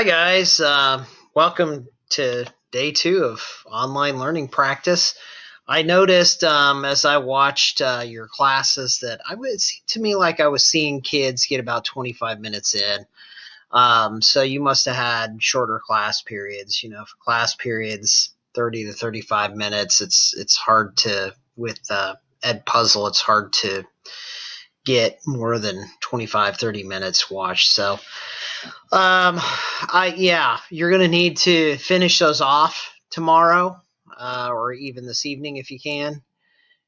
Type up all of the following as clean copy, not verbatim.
Hi, guys. Welcome to day two of online learning practice. I noticed as I watched your classes that it seemed to me like I was seeing kids get about 25 minutes in. So you must have had shorter class periods. For class periods, 30 to 35 minutes. It's hard to with Ed Puzzle. It's hard to get more than 25, 30 minutes watched. So you're gonna need to finish those off tomorrow, or even this evening if you can.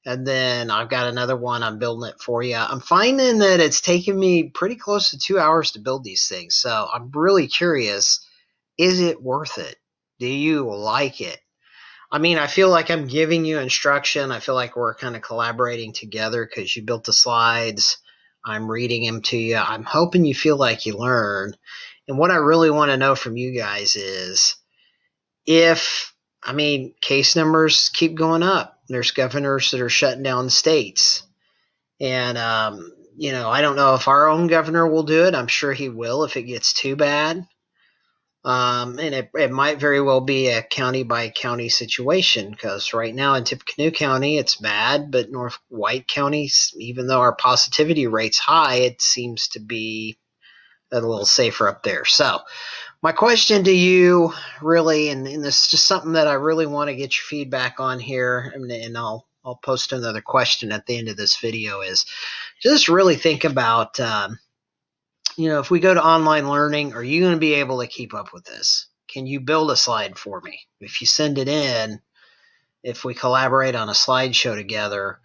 And then I've got another one. I'm building it for you. I'm finding that it's taken me pretty close to 2 hours to build these things. So I'm really curious. Is it worth it? Do you like it? I mean, I feel like I'm giving you instruction. I feel like we're kind of collaborating together because you built the slides. I'm reading them to you. I'm hoping you feel like you learn. And what I really want to know from you guys is if, case numbers keep going up. There's governors that are shutting down states. And, I don't know if our own governor will do it. I'm sure he will if it gets too bad. And it might very well be a county by county situation because right now in Tippecanoe County it's bad, but North White County, even though our positivity rate's high, it seems to be a little safer up there. So my question to you really, and this is just something that I really want to get your feedback on here, and I'll post another question at the end of this video, is just really think about if we go to online learning, are you going to be able to keep up with this? Can you build a slide for me? If you send it in, if we collaborate on a slideshow together,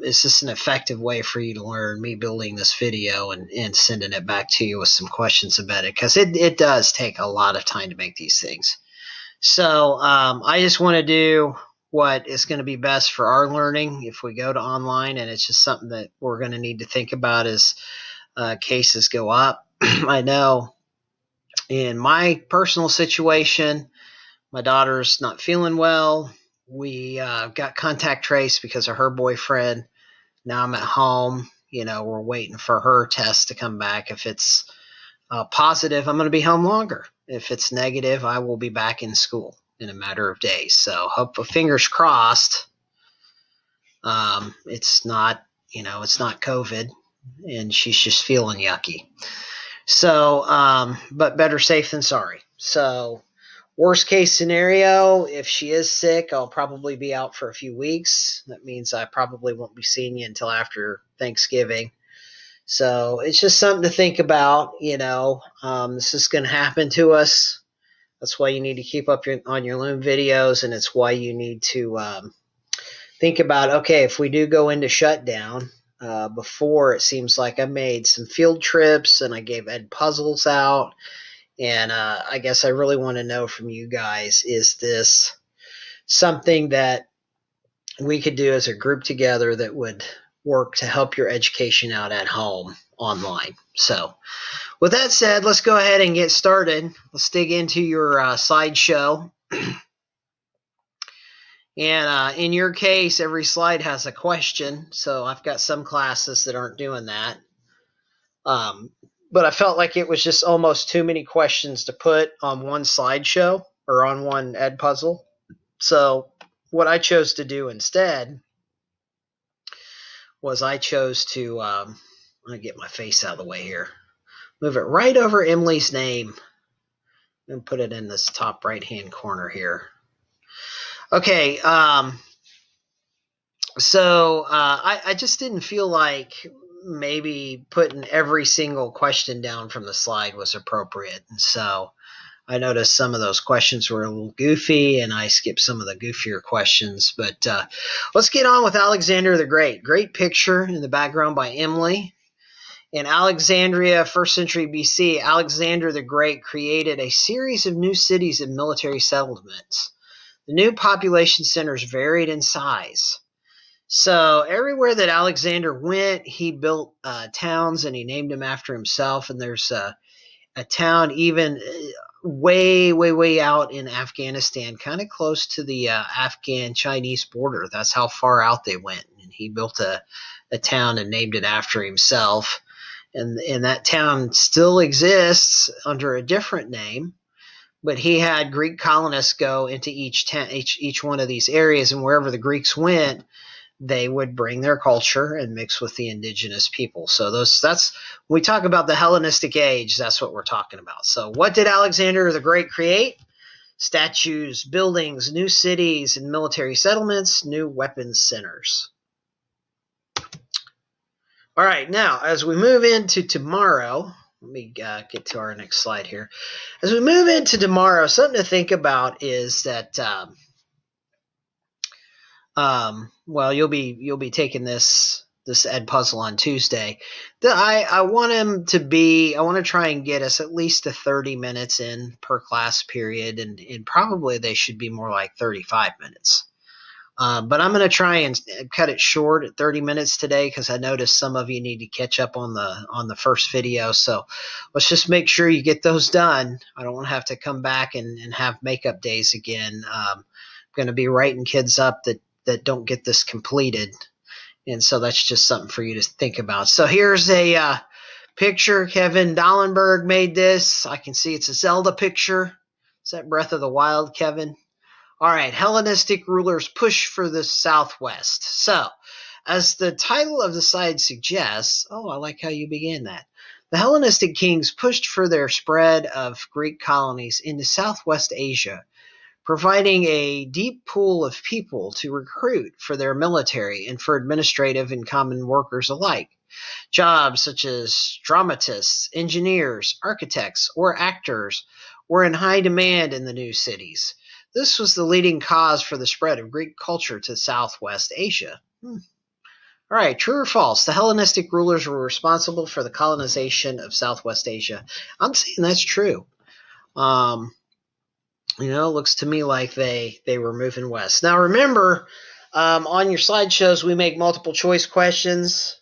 is this an effective way for you to learn, me building this video and sending it back to you with some questions about it? Because it does take a lot of time to make these things. So I just want to do what is going to be best for our learning if we go to online, and it's just something that we're going to need to think about as cases go up. I know in my personal situation, my daughter's not feeling well. We got contact traced because of her boyfriend. Now I'm at home. We're waiting for her test to come back. If it's positive, I'm going to be home longer. If it's negative, I will be back in school in a matter of days. So hope, fingers crossed. It's not, it's not COVID, and she's just feeling yucky. So, but better safe than sorry. So, worst case scenario, if she is sick, I'll probably be out for a few weeks. That means I probably won't be seeing you until after Thanksgiving. So, it's just something to think about. This is going to happen to us. That's why you need to keep up on your Loom videos, and it's why you need to think about, okay, if we do go into shutdown, before, it seems like I made some field trips and I gave Ed puzzles out. And I guess I really want to know from you guys, is this something that we could do as a group together that would work to help your education out at home online? So with that said, let's go ahead and get started. Let's dig into your slideshow. And in your case, every slide has a question. So I've got some classes that aren't doing that. But I felt like it was just almost too many questions to put on one slideshow or on one Ed puzzle. So what I chose to do instead was I chose to, I'm going to get my face out of the way here, move it right over Emily's name and put it in this top right-hand corner here. Okay, so I just didn't feel like maybe putting every single question down from the slide was appropriate. And so I noticed some of those questions were a little goofy, and I skipped some of the goofier questions. But let's get on with Alexander the Great. Great picture in the background by Emily. In Alexandria, 1st century BC, Alexander the Great created a series of new cities and military settlements. The new population centers varied in size. So everywhere that Alexander went, he built towns, and he named them after himself. And there's a town even way, way, way out in Afghanistan, kind of close to the Afghan-Chinese border. That's how far out they went. And he built a town and named it after himself. and that town still exists under a different name. But he had Greek colonists go into each one of these areas, and wherever the Greeks went, they would bring their culture and mix with the indigenous people. So that's when we talk about the Hellenistic age, that's what we're talking about. So what did Alexander the Great create? Statues, buildings, new cities and military settlements, new weapons centers. All right, now as we move into tomorrow, let me get to our next slide here. As we move into tomorrow, something to think about is that well, you'll be taking this Ed puzzle on Tuesday. I want him to be. I want to try and get us at least to 30 minutes in per class period, and probably they should be more like 35 minutes. But I'm going to try and cut it short at 30 minutes today because I noticed some of you need to catch up on the first video. So let's just make sure you get those done. I don't want to have to come back and have makeup days again. I'm going to be writing kids up that don't get this completed. And so that's just something for you to think about. So here's a picture. Kevin Dollenberg made this. I can see it's a Zelda picture. Is that Breath of the Wild, Kevin? All right, Hellenistic rulers push for the southwest. So, as the title of the slide suggests, oh, I like how you began that. The Hellenistic kings pushed for their spread of Greek colonies into Southwest Asia, providing a deep pool of people to recruit for their military and for administrative and common workers alike. Jobs such as dramatists, engineers, architects, or actors were in high demand in the new cities. This was the leading cause for the spread of Greek culture to Southwest Asia. All right, true or false? The Hellenistic rulers were responsible for the colonization of Southwest Asia. I'm saying that's true. It looks to me like they were moving west. Now remember, on your slideshows, we make multiple choice questions.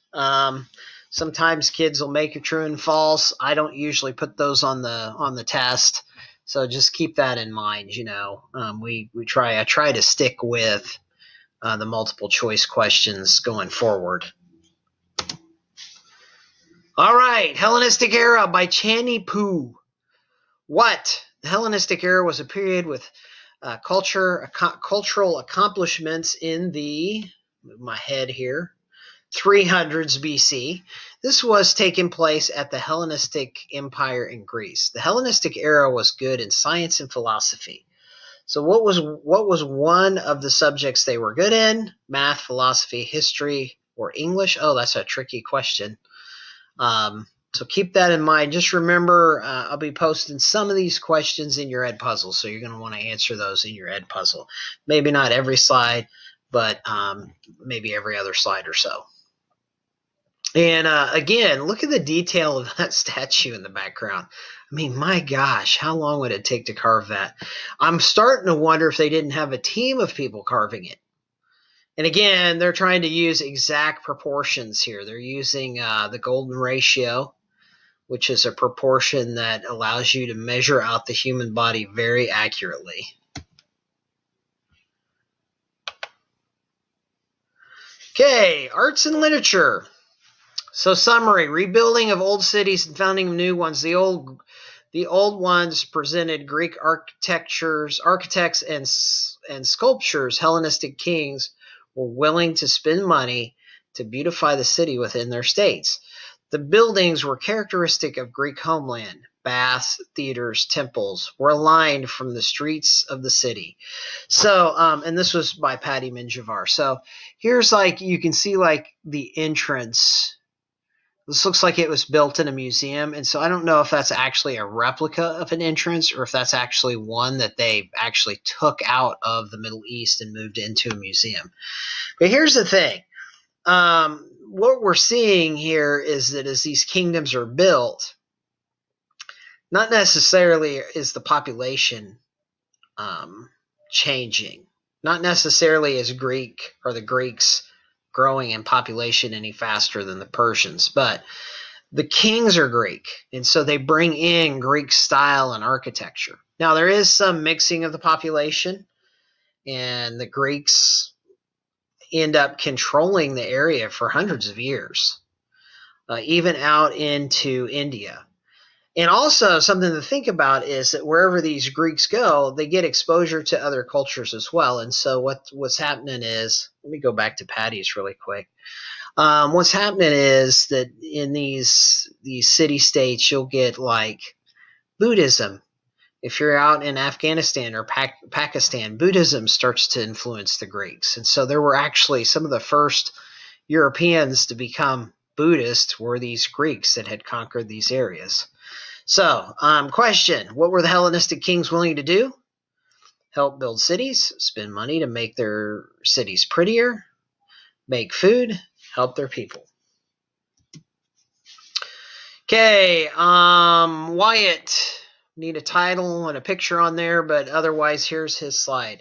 Sometimes kids will make a true and false. I don't usually put those on the test. So just keep that in mind. I try to stick with the multiple choice questions going forward. All right, Hellenistic era by Channy Poo. What? The Hellenistic era was a period with cultural accomplishments in the, move my head here, 300s BC. This was taking place at the Hellenistic Empire in Greece. The Hellenistic era was good in science and philosophy. So what was one of the subjects they were good in? Math, philosophy, history, or English? Oh, that's a tricky question. So keep that in mind. Just remember, I'll be posting some of these questions in your Ed puzzle, so you're going to want to answer those in your Ed puzzle. Maybe not every slide, but maybe every other slide or so. And again, look at the detail of that statue in the background. I mean, my gosh, how long would it take to carve that? I'm starting to wonder if they didn't have a team of people carving it. And again, they're trying to use exact proportions here. They're using the golden ratio, which is a proportion that allows you to measure out the human body very accurately. Okay, arts and literature. So summary, rebuilding of old cities and founding of new ones. The old ones presented Greek architects and sculptures. Hellenistic kings were willing to spend money to beautify the city within their states. The buildings were characteristic of Greek homeland. Baths, theaters, temples were aligned from the streets of the city. So, and this was by Patty Minjavar. So here's you can see the entrance. This looks like it was built in a museum, and so I don't know if that's actually a replica of an entrance or if that's actually one that they actually took out of the Middle East and moved into a museum. But here's the thing. What we're seeing here is that as these kingdoms are built, not necessarily is the population changing. Not necessarily is Greek or the Greeks growing in population any faster than the Persians, but the kings are Greek, and so they bring in Greek style and architecture. Now, there is some mixing of the population, and the Greeks end up controlling the area for hundreds of years. even out into India. And also, something to think about is that wherever these Greeks go, they get exposure to other cultures as well. And so, what's happening is, let me go back to Patty's really quick. What's happening is that in these city states, you'll get like Buddhism. If you're out in Afghanistan or Pakistan, Buddhism starts to influence the Greeks. And so there were actually some of the first Europeans to become Buddhist were these Greeks that had conquered these areas. So, question, what were the Hellenistic kings willing to do? Help build cities, spend money to make their cities prettier, make food, help their people. Okay, Wyatt. Need a title and a picture on there, but otherwise, here's his slide.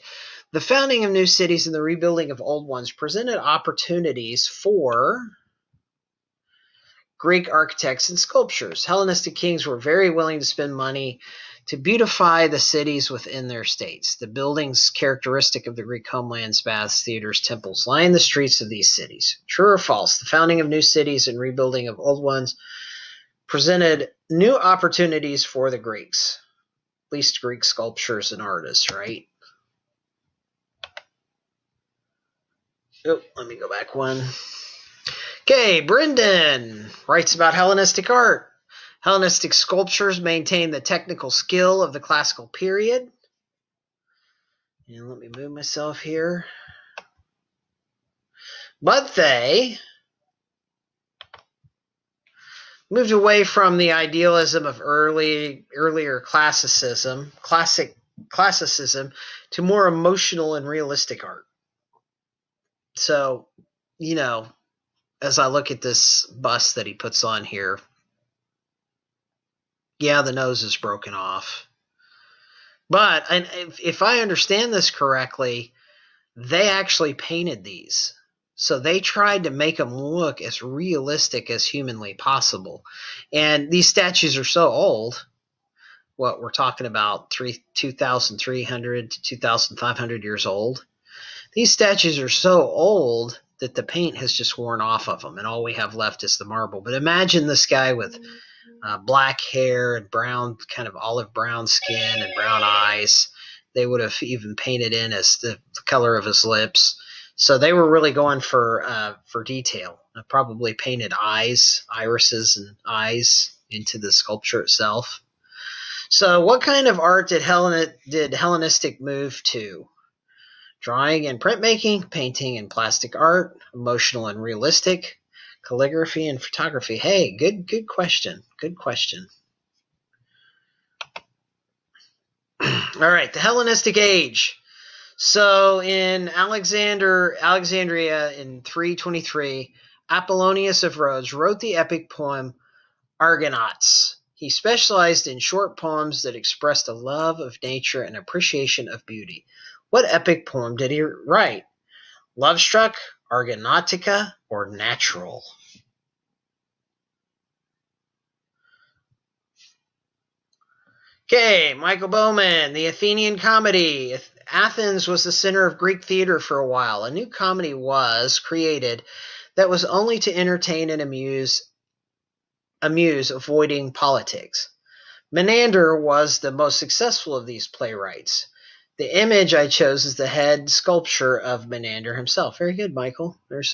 The founding of new cities and the rebuilding of old ones presented opportunities for Greek architects and sculptors. Hellenistic kings were very willing to spend money to beautify the cities within their states. The buildings characteristic of the Greek homelands, baths, theaters, temples, line the streets of these cities. True or false? The founding of new cities and rebuilding of old ones presented new opportunities for the Greeks, at least Greek sculptors and artists, right? Oh, let me go back one. Okay, Brendan writes about Hellenistic art. Hellenistic sculptures maintain the technical skill of the classical period. And let me move myself here. But they moved away from the idealism of earlier classicism to more emotional and realistic art. So, as I look at this bust that he puts on here, yeah, the nose is broken off. But if I understand this correctly, they actually painted these. So they tried to make them look as realistic as humanly possible. And these statues are so old. What we're talking about, 2,300 to 2,500 years old. These statues are so old that the paint has just worn off of them, and all we have left is the marble. But imagine this guy with black hair and brown, kind of olive brown skin and brown eyes. They would have even painted in as the color of his lips. So they were really going for detail. Probably painted eyes, irises and eyes into the sculpture itself. So what kind of art did Hellenistic move to? Drawing and printmaking, painting and plastic art, emotional and realistic, calligraphy and photography. Hey, good question. Good question. All right, the Hellenistic age. So in Alexandria in 323, Apollonius of Rhodes wrote the epic poem Argonauts. He specialized in short poems that expressed a love of nature and appreciation of beauty. What epic poem did he write? Lovestruck, Argonautica, or Natural? Okay, Michael Bowman, the Athenian comedy. Athens was the center of Greek theater for a while. A new comedy was created that was only to entertain and amuse, avoiding politics. Menander was the most successful of these playwrights. The image I chose is the head sculpture of Menander himself. Very good, Michael. There's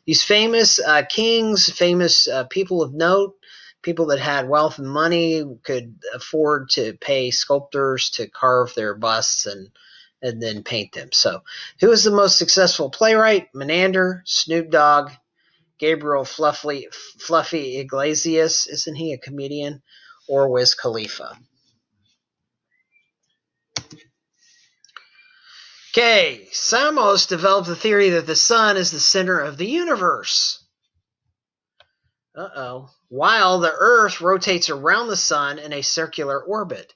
these famous kings, famous people of note, people that had wealth and money could afford to pay sculptors to carve their busts and then paint them. So, who was the most successful playwright? Menander, Snoop Dogg, Gabriel Fluffy Iglesias, isn't he a comedian? Or Wiz Khalifa? Okay, Samos developed the theory that the sun is the center of the universe. While the Earth rotates around the sun in a circular orbit.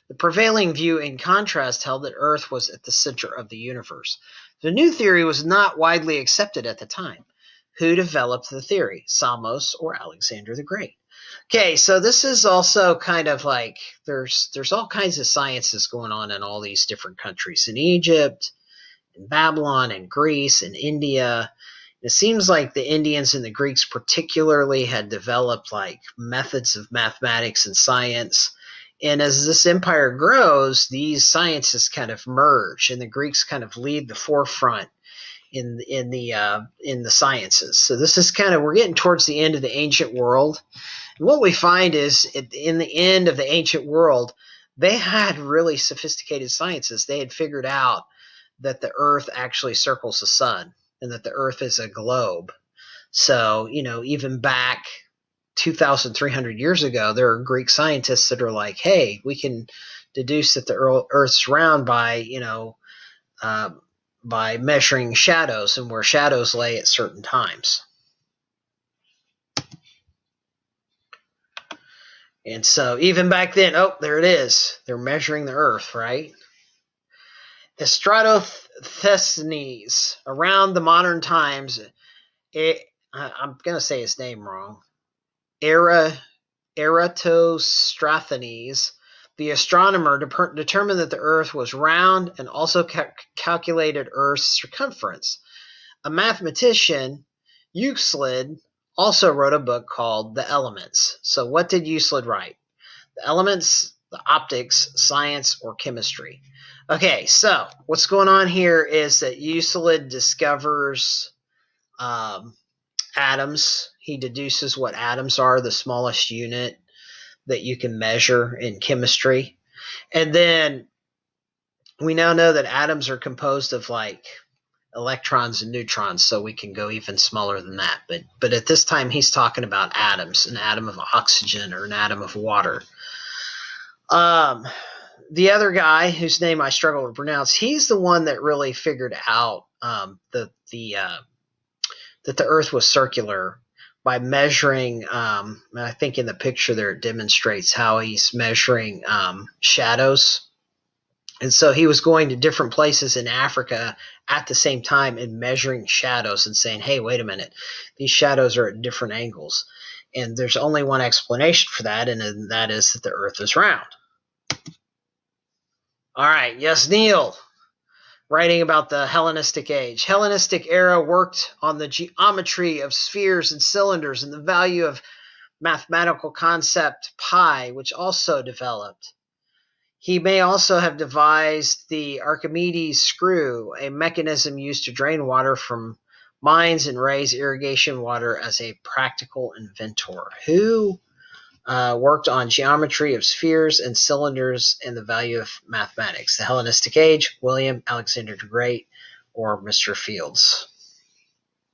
The prevailing view, in contrast, held that Earth was at the center of the universe. The new theory was not widely accepted at the time. Who developed the theory, Samos or Alexander the Great? Okay, so this is also kind of like there's all kinds of sciences going on in all these different countries. In Egypt, in Babylon, in Greece, in India, It seems like the Indians and the Greeks particularly had developed like methods of mathematics and science. And as this empire grows, these sciences kind of merge, and the Greeks kind of lead the forefront in the sciences. So this is kind of, we're getting towards the end of the ancient world. And what we find is in the end of the ancient world, they had really sophisticated sciences. They had figured out that the Earth actually circles the sun and that the Earth is a globe. So, even back 2,300 years ago, there are Greek scientists that are like, hey, we can deduce that the Earth's round by measuring shadows and where shadows lay at certain times. And so even back then, there it is. They're measuring the Earth, right? Eratosthenes, around the modern times, I'm going to say his name wrong. Eratosthenes, the astronomer, determined that the Earth was round and also calculated Earth's circumference. A mathematician, Euclid, also wrote a book called The Elements. So what did Euclid write? The Elements, the optics, science, or chemistry? Okay, so what's going on here is that Euclid discovers atoms. He deduces what atoms are, the smallest unit that you can measure in chemistry. And then we now know that atoms are composed of like electrons and neutrons, so we can go even smaller than that. But at this time, he's talking about atoms, an atom of oxygen or an atom of water. The other guy, whose name I struggle to pronounce, he's the one that really figured out that the Earth was circular by measuring. I think in the picture there it demonstrates how he's measuring shadows. And so he was going to different places in Africa at the same time and measuring shadows and saying, hey, wait a minute, these shadows are at different angles. And there's only one explanation for that, and that is that the Earth is round. All right, yes, Neil, writing about the Hellenistic age. Hellenistic era worked on the geometry of spheres and cylinders and the value of mathematical concept pi, which also developed. He may also have devised the Archimedes screw, a mechanism used to drain water from mines and raise irrigation water as a practical inventor. Who worked on geometry of spheres and cylinders and the value of mathematics? The Hellenistic age, William Alexander the Great, or Mr. Fields?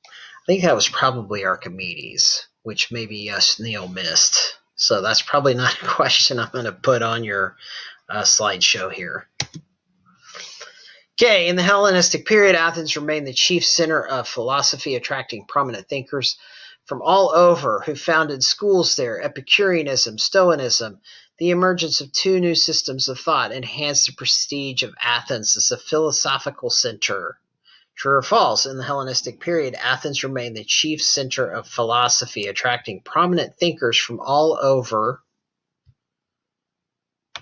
I think that was probably Archimedes, which maybe Neil missed. So that's probably not a question I'm going to put on your slideshow here. Okay, in the Hellenistic period, Athens remained the chief center of philosophy, attracting prominent thinkers from all over who founded schools there. Epicureanism, Stoicism, the emergence of two new systems of thought enhanced the prestige of Athens as a philosophical center. True or false? In the Hellenistic period, Athens remained the chief center of philosophy, attracting prominent thinkers from all over.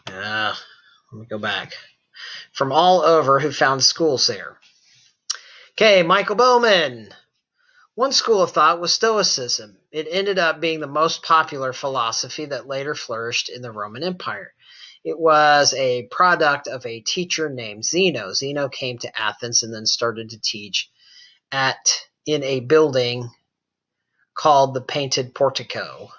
Let me go back. From all over who found schools there. Okay, Michael Bowman. One school of thought was Stoicism. It ended up being the most popular philosophy that later flourished in the Roman Empire. It was a product of a teacher named Zeno. Zeno came to Athens and then started to teach in a building called the Painted Portico.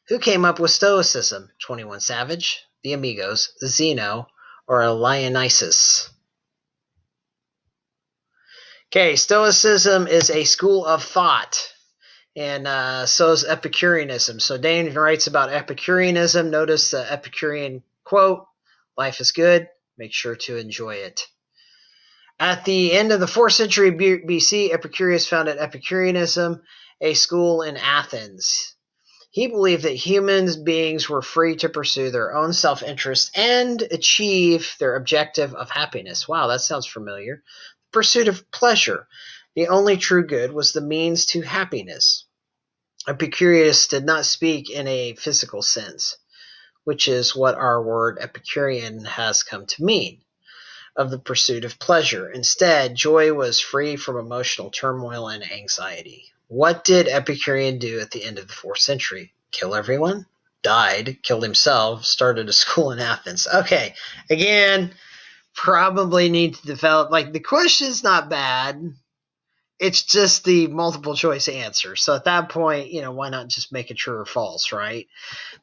Who came up with Stoicism? 21 Savage, the Amigos, Zeno, or Leonidas? Okay, Stoicism is a school of thought, and so is Epicureanism. So Dane writes about Epicureanism. Notice the Epicurean quote, life is good, make sure to enjoy it. At the end of the 4th century BC, Epicurus founded Epicureanism, a school in Athens. He believed that human beings were free to pursue their own self-interest and achieve their objective of happiness. Wow, that sounds familiar. The pursuit of pleasure. The only true good was the means to happiness. Epicurus did not speak in a physical sense, which is what our word Epicurean has come to mean. of the pursuit of pleasure. Instead, joy was free from emotional turmoil and anxiety. What did Epicurean do at the end of the 4th century? Kill everyone? Died, killed himself, started a school in Athens. Okay, again, probably need to develop, like, the question's not bad. It's just the multiple choice answer. So at that point, why not just make it true or false, right?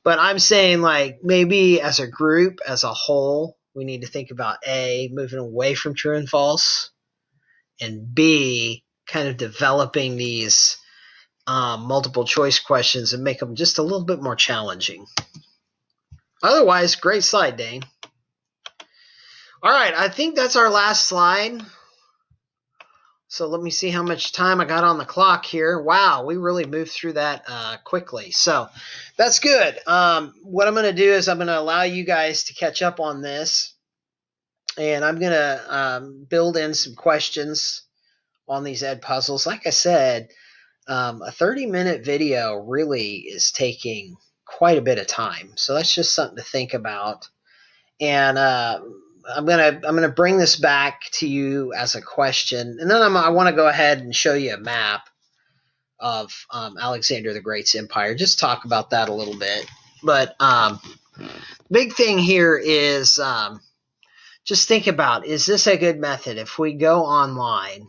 But I'm saying, like, maybe as a group, as a whole, we need to think about A, moving away from true and false, and B, kind of developing these multiple choice questions and make them just a little bit more challenging. Otherwise, great slide, Dane. All right, I think that's our last slide. So let me see how much time I got on the clock here. Wow, we really moved through that quickly. So that's good. What I'm going to do is I'm going to allow you guys to catch up on this. And I'm going to build in some questions on these Edpuzzles. Like I said, a 30-minute video really is taking quite a bit of time. So that's just something to think about. And I'm gonna bring this back to you as a question, and then I want to go ahead and show you a map of Alexander the Great's empire. Just talk about that a little bit. But big thing here is just think about, is this a good method? If we go online,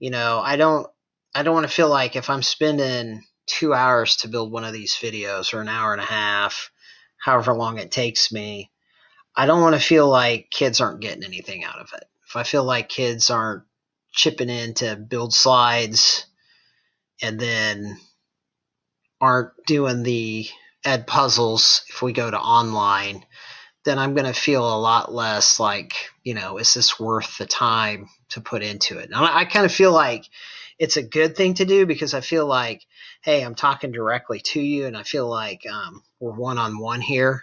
I don't want to feel like if I'm spending 2 hours to build one of these videos, or an hour and a half, however long it takes me, I don't want to feel like kids aren't getting anything out of it. If I feel like kids aren't chipping in to build slides and then aren't doing the Edpuzzles, if we go to online, then I'm going to feel a lot less like, is this worth the time to put into it? And I kind of feel like it's a good thing to do, because I feel like, hey, I'm talking directly to you, and I feel like we're one-on-one here.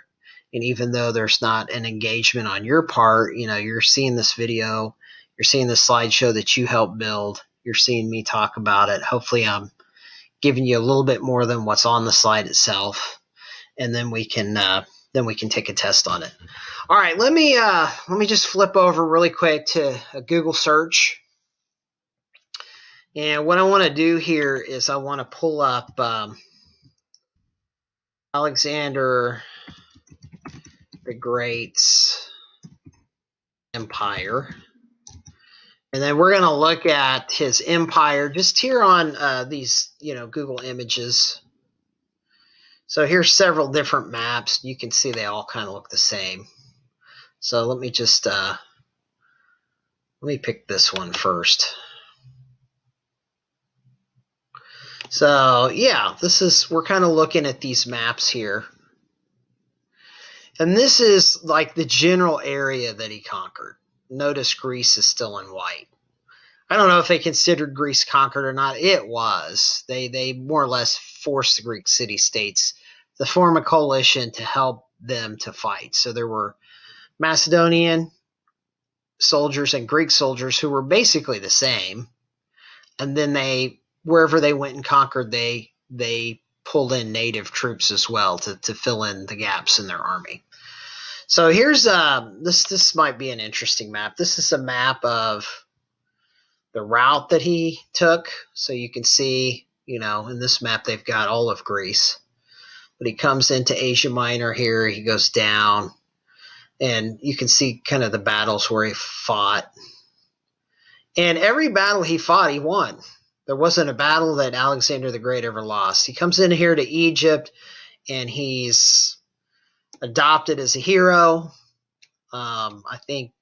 And even though there's not an engagement on your part, you're seeing this video, you're seeing the slideshow that you helped build, you're seeing me talk about it. Hopefully I'm giving you a little bit more than what's on the slide itself, and then we can take a test on it. All right, let me just flip over really quick to a Google search. And what I want to do here is I want to pull up Alexander the Great's empire. And then we're going to look at his empire just here on these, Google images. So here's several different maps. You can see they all kind of look the same. So let me just let me pick this one first. So yeah, we're kind of looking at these maps here. And this is like the general area that he conquered. Notice Greece is still in white. I don't know if they considered Greece conquered or not. It was. They more or less forced the Greek city-states to form a coalition to help them to fight. So there were Macedonian soldiers and Greek soldiers who were basically the same. And then wherever they went and conquered, they pulled in native troops as well to fill in the gaps in their army. So here's this might be an interesting map. This is a map of the route that he took. So you can see, in this map they've got all of Greece. But he comes into Asia Minor here, he goes down, and you can see kind of the battles where he fought. And every battle he fought, he won. There wasn't a battle that Alexander the Great ever lost. He comes in here to Egypt, and he's adopted as a hero. I think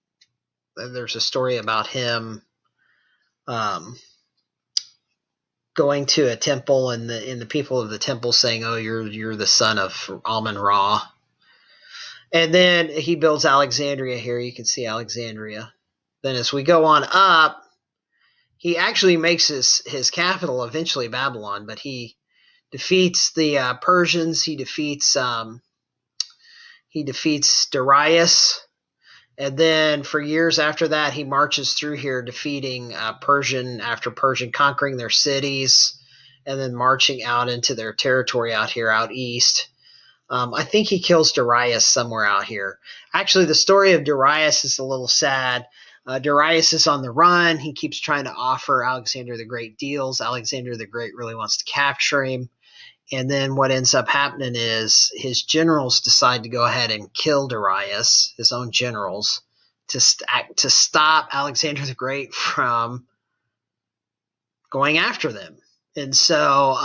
there's a story about him going to a temple, and the people of the temple saying, "Oh, you're the son of Amun-Ra." And then he builds Alexandria here. You can see Alexandria. Then as we go on up, he actually makes his capital eventually Babylon, but he defeats the Persians. He defeats Darius. And then for years after that, he marches through here defeating Persian after Persian, conquering their cities, and then marching out into their territory out here, out east. I think he kills Darius somewhere out here. Actually, the story of Darius is a little sad. Darius is on the run. He keeps trying to offer Alexander the Great deals. Alexander the Great really wants to capture him. And then what ends up happening is his generals decide to go ahead and kill Darius, his own generals, to stop Alexander the Great from going after them. And so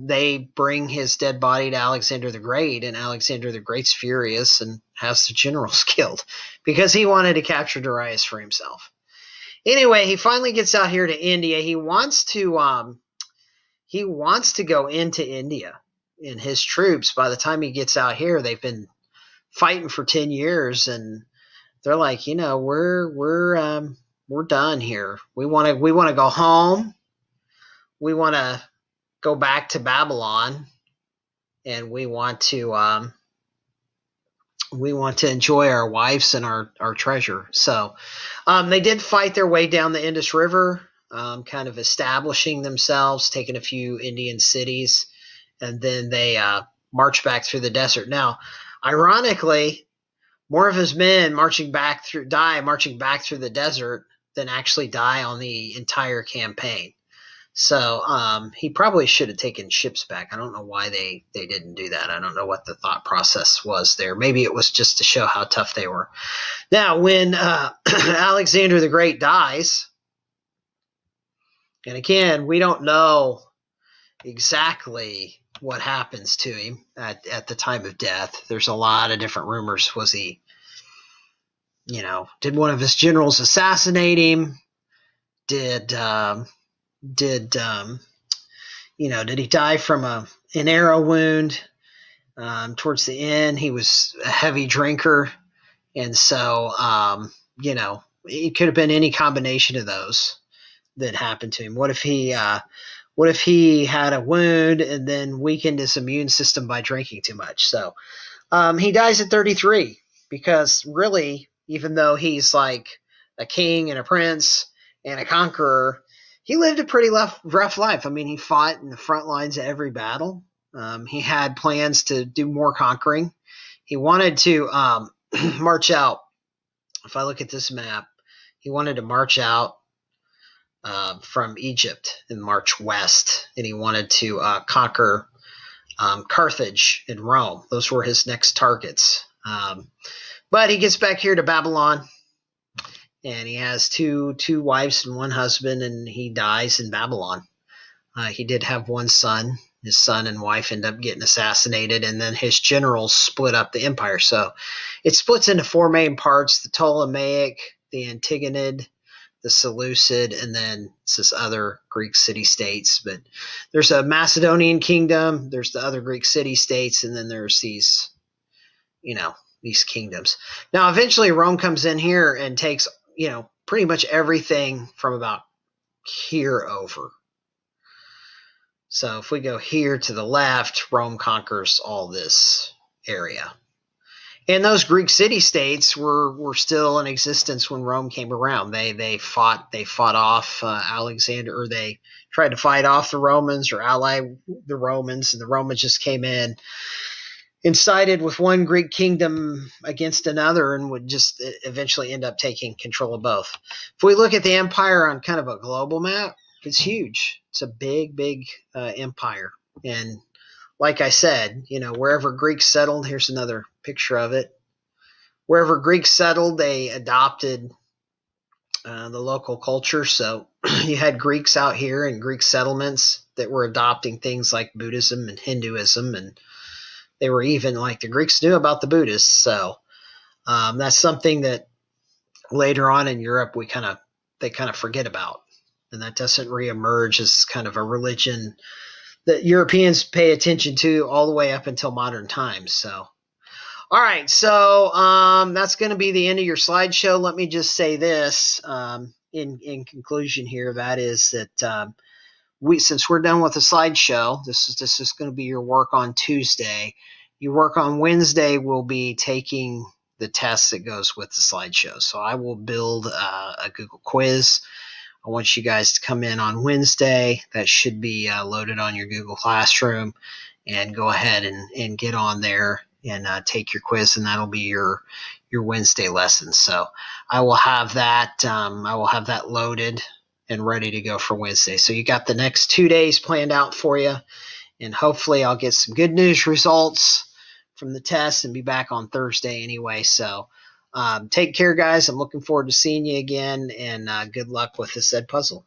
they bring his dead body to Alexander the Great, and Alexander the Great's furious and has the generals killed because he wanted to capture Darius for himself. Anyway, he finally gets out here to India. He wants to go into India. And his troops, by the time he gets out here, they've been fighting for 10 years, and they're like, we're done here. We want to go home. We want to go back to Babylon, and we want to enjoy our wives and our treasure. So they did fight their way down the Indus River, kind of establishing themselves, taking a few Indian cities, and then they marched back through the desert. Now, ironically, more of his men die marching back through the desert than actually die on the entire campaign. So he probably should have taken ships back. I don't know why they didn't do that. I don't know what the thought process was there. Maybe it was just to show how tough they were. Now, when Alexander the Great dies, and again, we don't know exactly what happens to him at the time of death. There's a lot of different rumors. Was he, did one of his generals assassinate him? Did he die from an arrow wound? Towards the end, he was a heavy drinker, and so it could have been any combination of those that happened to him. What if he had a wound and then weakened his immune system by drinking too much? So he dies at 33 because really, even though he's like a king and a prince and a conqueror, he lived a pretty rough life. I mean, he fought in the front lines of every battle. He had plans to do more conquering. He wanted to march out. If I look at this map, he wanted to march out from Egypt and march west, and he wanted to conquer Carthage and Rome. Those were his next targets. But he gets back here to Babylon, and he has two wives and one husband, and he dies in Babylon. He did have one son. His son and wife end up getting assassinated, and then his generals split up the empire. So it splits into four main parts: the Ptolemaic, the Antigonid, the Seleucid, and then it's this other Greek city-states. But there's a Macedonian kingdom, there's the other Greek city-states, and then there's these kingdoms. Now, eventually Rome comes in here and takes, pretty much everything from about here over. So if we go here to the left, Rome conquers all this area. And those Greek city-states were still in existence when Rome came around. They fought off Alexander, or they tried to fight off the Romans or ally the Romans, and the Romans just came in and sided with one Greek kingdom against another, and would just eventually end up taking control of both. If we look at the empire on kind of a global map, it's huge. It's a big empire. And like I said, wherever Greeks settled, here's another picture of it. Wherever Greeks settled, they adopted the local culture. So you had Greeks out here and Greek settlements that were adopting things like Buddhism and Hinduism, and they were even like the Greeks knew about the Buddhists. So that's something that later on in Europe they kind of forget about, and that doesn't reemerge as kind of a religion that Europeans pay attention to all the way up until modern times. So, all right, so that's going to be the end of your slideshow. Let me just say this in conclusion here. That is that since we're done with the slideshow, this is going to be your work on Tuesday. Your work on Wednesday will be taking the test that goes with the slideshow. So I will build a Google quiz. I want you guys to come in on Wednesday. That should be loaded on your Google Classroom, and go ahead and get on there and take your quiz, and that'll be your Wednesday lesson. So I will have that. I will have that loaded and ready to go for Wednesday. So you got the next 2 days planned out for you, and hopefully I'll get some good news results from the test and be back on Thursday anyway. So take care, guys. I'm looking forward to seeing you again, and good luck with this Ed puzzle.